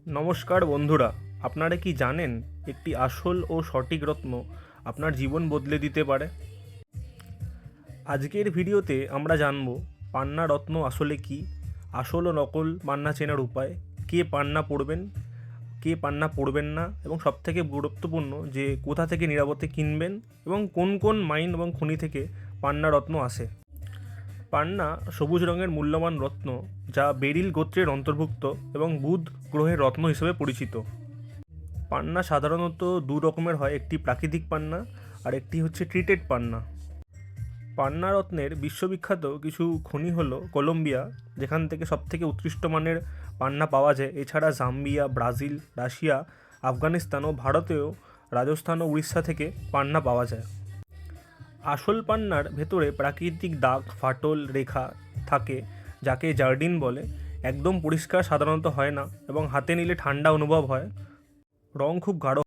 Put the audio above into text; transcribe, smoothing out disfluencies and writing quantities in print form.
নমস্কার বন্ধুরা, আপনারা কি জানেন একটি আসল ও সঠিক রত্ন আপনার জীবন বদলে দিতে পারে? আজকের ভিডিওতে আমরা জানব পান্না রত্ন আসলে কি, আসল ও নকল পান্না চেনার উপায়, কে পান্না পড়বেন, কে পান্না পড়বেন না, এবং সবথেকে গুরুত্বপূর্ণ যে কোথা থেকে নিরাপদে কিনবেন এবং কোন কোন মাইন এবং খনি থেকে পান্না রত্ন আসে। পান্না সবুজ রঙের মূল্যবান রত্ন, যা বেরিল গোত্রের অন্তর্ভুক্ত এবং বুধ গ্রহের রত্ন হিসেবে পরিচিত। পান্না সাধারণত দু রকমের হয়, একটি প্রাকৃতিক পান্না আর একটি হচ্ছে ট্রিটেড পান্না। পান্না রত্নের বিশ্ববিখ্যাত কিছু খনি হলো কলম্বিয়া, যেখান থেকে সবথেকে উৎকৃষ্ট মানের পান্না পাওয়া যায়। এছাড়া জাম্বিয়া, ব্রাজিল, রাশিয়া, আফগানিস্তান ও ভারতেও রাজস্থান ও উড়িষ্যা থেকে পান্না পাওয়া যায়। আসল পান্নার ভেতরে প্রাকৃতিক দাগ, ফাটল, রেখা থাকে, যাকে জার্ডিন বলে। একদম পরিষ্কার সাধারণত হয় না এবং হাতে নিলে ঠান্ডা অনুভব হয়। রং খুব গাঢ়